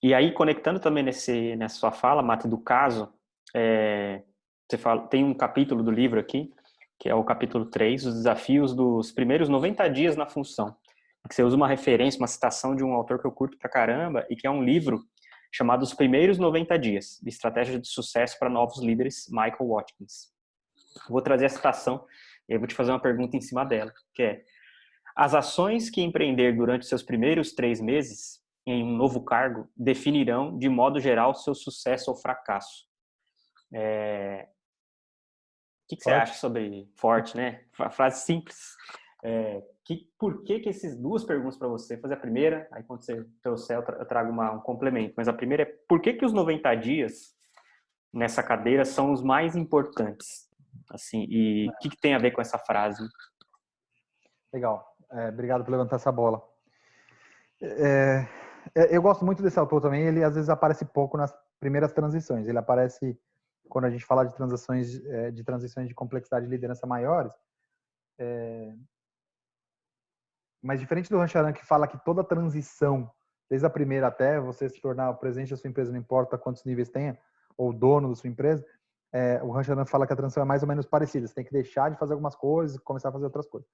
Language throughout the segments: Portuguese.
E aí, conectando também nessa sua fala, Mate, do caso, você fala, tem um capítulo do livro aqui, que é o capítulo 3, os desafios dos primeiros 90 dias na função. Que você usa uma referência, uma citação de um autor que eu curto pra caramba, e que é um livro chamado Os Primeiros 90 Dias, Estratégia de Sucesso para Novos Líderes, Michael Watkins. Vou trazer a citação e eu vou te fazer uma pergunta em cima dela, que é: as ações que empreender durante seus primeiros 3 meses em um novo cargo definirão, de modo geral, seu sucesso ou fracasso. O que você acha sobre forte, né? Frase simples. Por que essas duas perguntas para você? Vou fazer a primeira, aí quando você trouxer eu trago um complemento. Mas a primeira é: por que os 90 dias nessa cadeira são os mais importantes? Assim, e o que tem a ver com essa frase? Legal. Obrigado por levantar essa bola. Eu gosto muito desse autor também. Ele às vezes aparece pouco nas primeiras transições. Ele aparece quando a gente fala de transições de complexidade de liderança maiores. Mas diferente do Rancharan, que fala que toda transição, desde a primeira até você se tornar o presidente da sua empresa, não importa quantos níveis tenha, ou dono da sua empresa, o Rancharan fala que a transição é mais ou menos parecida. Você tem que deixar de fazer algumas coisas e começar a fazer outras coisas.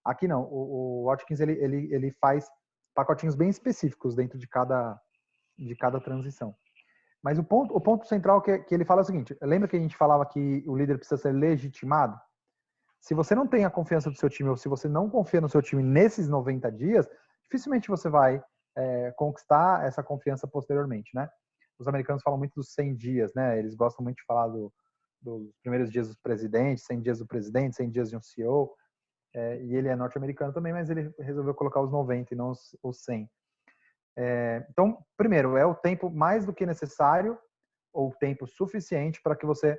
Aqui não. O Watkins ele faz pacotinhos bem específicos dentro de cada transição. Mas o ponto central que ele fala é o seguinte: lembra que a gente falava que o líder precisa ser legitimado? Se você não tem a confiança do seu time, ou se você não confia no seu time nesses 90 dias, dificilmente você vai conquistar essa confiança posteriormente, né? Os americanos falam muito dos 100 dias, né? Eles gostam muito de falar dos primeiros dias do presidente, 100 dias do presidente, 100 dias de um CEO. E ele é norte-americano também, mas ele resolveu colocar os 90 e não os 100. Então, primeiro, é o tempo mais do que necessário, ou tempo suficiente para que você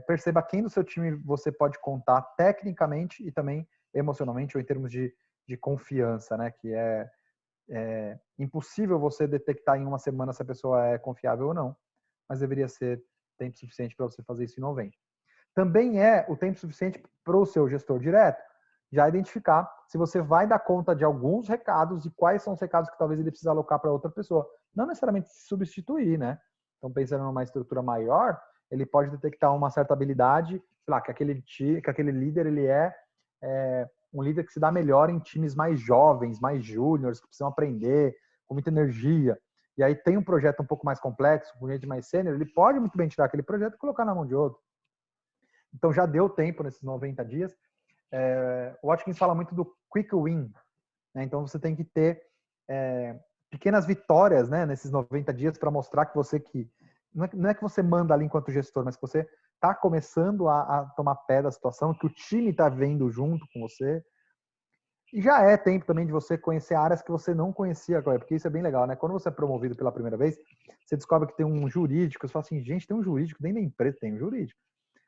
perceba quem do seu time você pode contar tecnicamente e também emocionalmente, ou em termos de confiança, né? Que é impossível você detectar em uma semana se a pessoa é confiável ou não, mas deveria ser tempo suficiente para você fazer isso em 90. Também é o tempo suficiente para o seu gestor direto já identificar se você vai dar conta de alguns recados e quais são os recados que talvez ele precise alocar para outra pessoa. Não necessariamente substituir, né? Então, pensando numa estrutura maior, ele pode detectar uma certa habilidade, sei lá, que aquele líder ele é um líder que se dá melhor em times mais jovens, mais júniores, que precisam aprender, com muita energia. E aí tem um projeto um pouco mais complexo, com gente mais sênior, ele pode muito bem tirar aquele projeto e colocar na mão de outro. Então já deu tempo nesses 90 dias. O Watkins fala muito do quick win, né? Então você tem que ter pequenas vitórias, né, nesses 90 dias para mostrar que você não é que você manda ali enquanto gestor, mas que você está começando a tomar pé da situação, que o time está vendo junto com você. E já é tempo também de você conhecer áreas que você não conhecia, porque isso é bem legal, né? Quando você é promovido pela primeira vez, você descobre que tem um jurídico, você fala assim, gente, tem um jurídico, nem da empresa tem um jurídico.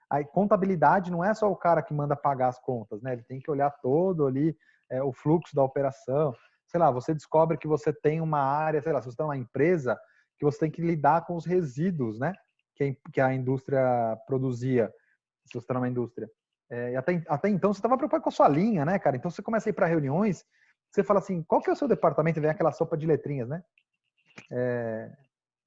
Aí, contabilidade não é só o cara que manda pagar as contas, né? Ele tem que olhar todo ali o fluxo da operação. Sei lá, você descobre que você tem uma área, sei lá, se você está numa empresa, que você tem que lidar com os resíduos, né? Que a indústria produzia, se você está numa indústria. E até então você estava preocupado com a sua linha, né, cara? Então você começa a ir para reuniões, você fala assim, qual que é o seu departamento? Vem aquela sopa de letrinhas, né?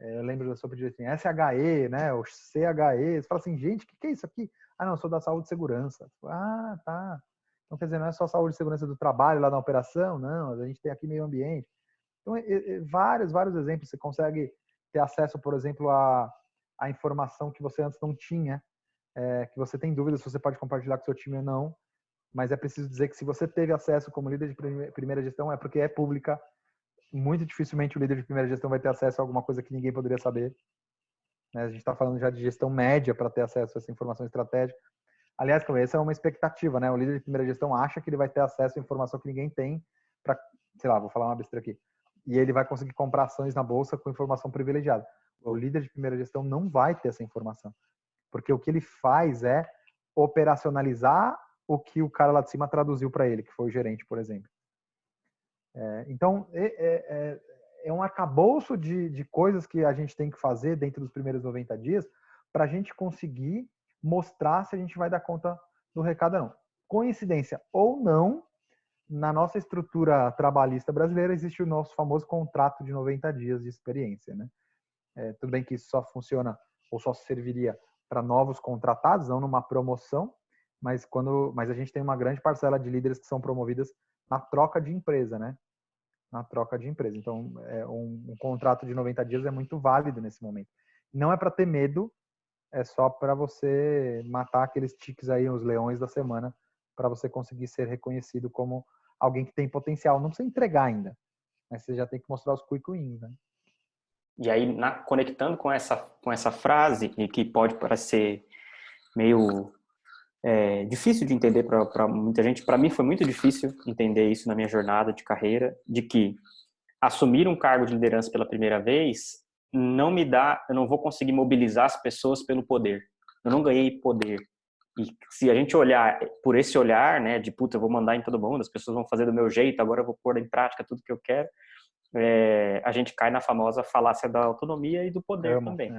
Eu lembro da sopa de letrinhas, SHE, né? O CHE. Você fala assim, gente, o que é isso aqui? Ah, não, eu sou da saúde e segurança. Ah, tá. Então, quer dizer, não é só saúde e segurança do trabalho lá na operação, não. A gente tem aqui meio ambiente. Então, vários exemplos. Você consegue ter acesso, por exemplo, a informação que você antes não tinha, que você tem dúvidas se você pode compartilhar com seu time ou não. Mas é preciso dizer que se você teve acesso como líder de primeira gestão, é porque é pública. Muito dificilmente o líder de primeira gestão vai ter acesso a alguma coisa que ninguém poderia saber. A gente está falando já de gestão média para ter acesso a essa informação estratégica. Aliás, essa é uma expectativa, né? O líder de primeira gestão acha que ele vai ter acesso a informação que ninguém tem para, sei lá, vou falar uma besteira aqui. E ele vai conseguir comprar ações na bolsa com informação privilegiada. O líder de primeira gestão não vai ter essa informação, porque o que ele faz é operacionalizar o que o cara lá de cima traduziu para ele, que foi o gerente, por exemplo. Então, é um arcabouço de coisas que a gente tem que fazer dentro dos primeiros 90 dias para a gente conseguir mostrar se a gente vai dar conta do recado ou não. Coincidência ou não, na nossa estrutura trabalhista brasileira existe o nosso famoso contrato de 90 dias de experiência, né? Tudo bem que isso só funciona ou só serviria para novos contratados, não numa promoção, mas a gente tem uma grande parcela de líderes que são promovidas na troca de empresa, né? Na troca de empresa. Então, um contrato de 90 dias é muito válido nesse momento. Não é para ter medo, é só para você matar aqueles tiques aí, os leões da semana, para você conseguir ser reconhecido como alguém que tem potencial. Não precisa entregar ainda, mas você já tem que mostrar os quick wins, né? E aí, conectando com essa frase, e que pode parecer meio difícil de entender para muita gente, para mim foi muito difícil entender isso na minha jornada de carreira, de que assumir um cargo de liderança pela primeira vez eu não vou conseguir mobilizar as pessoas pelo poder. Eu não ganhei poder. E se a gente olhar por esse olhar, né, de puta, eu vou mandar em todo mundo, as pessoas vão fazer do meu jeito, agora eu vou pôr em prática tudo que eu quero, a gente cai na famosa falácia da autonomia e do poder também.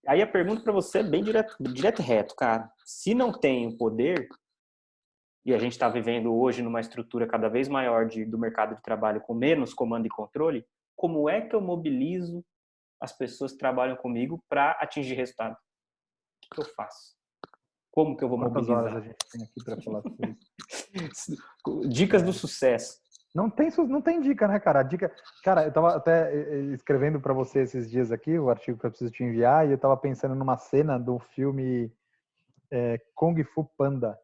Aí a pergunta para você é bem direto e reto, cara. Se não tem o poder, e a gente está vivendo hoje numa estrutura cada vez maior do mercado de trabalho com menos comando e controle, como é que eu mobilizo as pessoas que trabalham comigo para atingir resultado? O que eu faço? Como que eu vou Quantas mobilizar? horas a gente tem aqui para falar sobre isso? Dicas do sucesso. Não tem dica, né, cara? Cara, eu tava até escrevendo para você esses dias aqui, o artigo que eu preciso te enviar, e eu tava pensando numa cena do filme Kung Fu Panda.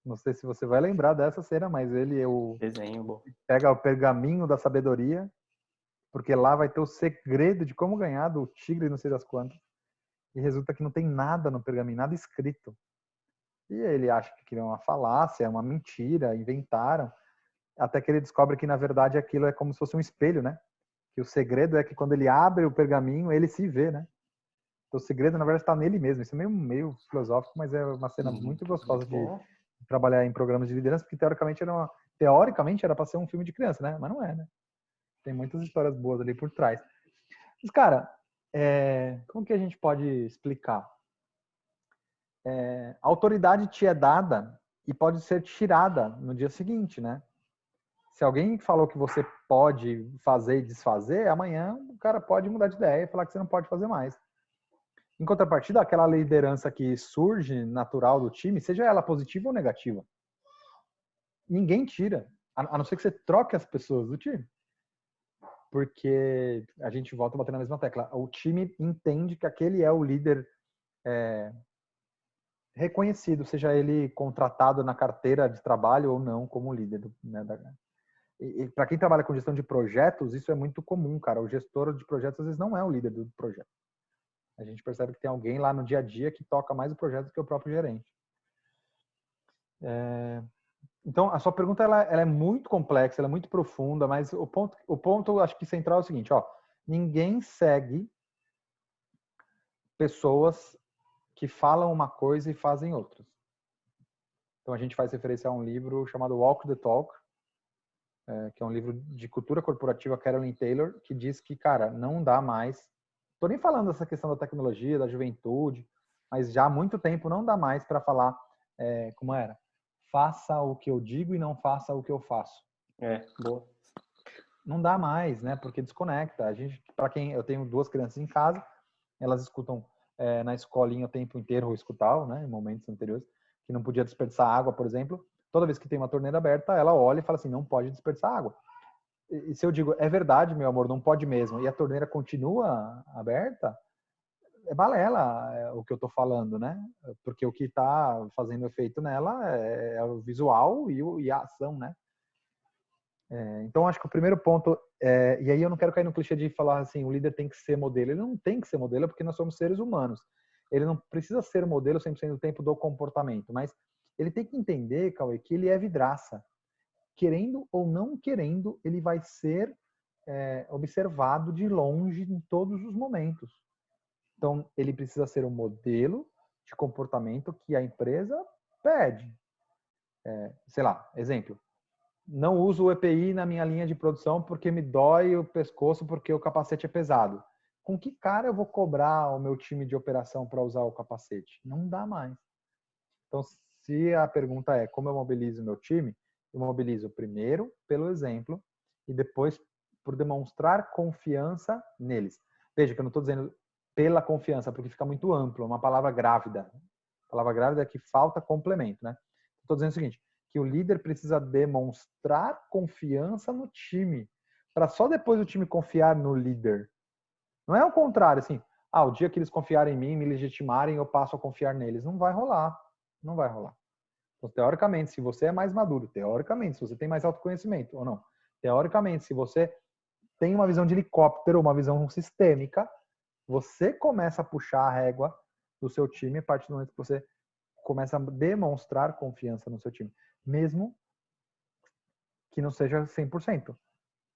Não sei se você vai lembrar dessa cena, mas ele Desenho bom. Pega o pergaminho da sabedoria, porque lá vai ter o segredo de como ganhar do tigre não sei das quantas. E resulta que não tem nada no pergaminho, nada escrito. E ele acha que aquilo é uma falácia, é uma mentira, inventaram. Até que ele descobre que, na verdade, aquilo é como se fosse um espelho, né? Que o segredo é que quando ele abre o pergaminho, ele se vê, né? Então, o segredo, na verdade, está nele mesmo. Isso é meio filosófico, mas é uma cena muito gostosa de trabalhar em programas de liderança, porque teoricamente era para ser um filme de criança, né? Mas não é, né? Tem muitas histórias boas ali por trás. Mas, cara, como que a gente pode explicar? A autoridade te é dada e pode ser tirada no dia seguinte, né? Se alguém falou que você pode fazer e desfazer, amanhã o cara pode mudar de ideia e falar que você não pode fazer mais. Em contrapartida, aquela liderança que surge natural do time, seja ela positiva ou negativa, ninguém tira, a não ser que você troque as pessoas do time. Porque a gente volta a bater na mesma tecla. O time entende que aquele é o líder reconhecido, seja ele contratado na carteira de trabalho ou não como líder, né, e para quem trabalha com gestão de projetos, isso é muito comum, cara. O gestor de projetos às vezes não é o líder do projeto. A gente percebe que tem alguém lá no dia a dia que toca mais o projeto do que o próprio gerente. Então, a sua pergunta ela é muito complexa, ela é muito profunda, mas o ponto acho que central é o seguinte, ó, ninguém segue pessoas que falam uma coisa e fazem outras. Então, a gente faz referência a um livro chamado Walk the Talk, que é um livro de cultura corporativa, Carolyn Taylor, que diz que, cara, não dá mais. Tô nem falando dessa questão da tecnologia, da juventude, mas já há muito tempo não dá mais para falar como era. Faça o que eu digo e não faça o que eu faço. Boa. Não dá mais, né? Porque desconecta. A gente, para quem eu tenho 2 crianças em casa, elas escutam na escolinha o tempo inteiro, ou escutavam, né, em momentos anteriores, que não podia desperdiçar água, por exemplo. Toda vez que tem uma torneira aberta, ela olha e fala assim, não pode desperdiçar água. E se eu digo, é verdade, meu amor, não pode mesmo, e a torneira continua aberta, é balela o que eu tô falando, né? Porque o que tá fazendo efeito nela é o visual e a ação, né? Então, acho que o primeiro ponto, e aí eu não quero cair no clichê de falar assim, o líder tem que ser modelo. Ele não tem que ser modelo porque nós somos seres humanos. Ele não precisa ser modelo 100% do tempo do comportamento, mas ele tem que entender, Cauê, que ele é vidraça. Querendo ou não querendo, ele vai ser observado de longe em todos os momentos. Então, ele precisa ser um modelo de comportamento que a empresa pede. Sei lá, exemplo. Não uso o EPI na minha linha de produção porque me dói o pescoço porque o capacete é pesado. Com que cara eu vou cobrar o meu time de operação para usar o capacete? Não dá mais. Então, se a pergunta é como eu mobilizo meu time, eu mobilizo primeiro pelo exemplo e depois por demonstrar confiança neles. Veja que eu não estou dizendo pela confiança, porque fica muito amplo, é uma palavra grávida. A palavra grávida é que falta complemento, né? Estou dizendo o seguinte, que o líder precisa demonstrar confiança no time, para só depois o time confiar no líder. Não é o contrário, assim, o dia que eles confiarem em mim, me legitimarem, eu passo a confiar neles. Não vai rolar. Não vai rolar. Então, teoricamente, se você é mais maduro, teoricamente, se você tem mais autoconhecimento ou não, teoricamente, se você tem uma visão de helicóptero, uma visão sistêmica, você começa a puxar a régua do seu time a partir do momento que você começa a demonstrar confiança no seu time, mesmo que não seja 100%.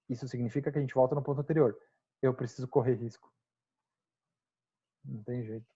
Isso significa que a gente volta no ponto anterior. Eu preciso correr risco. Não tem jeito.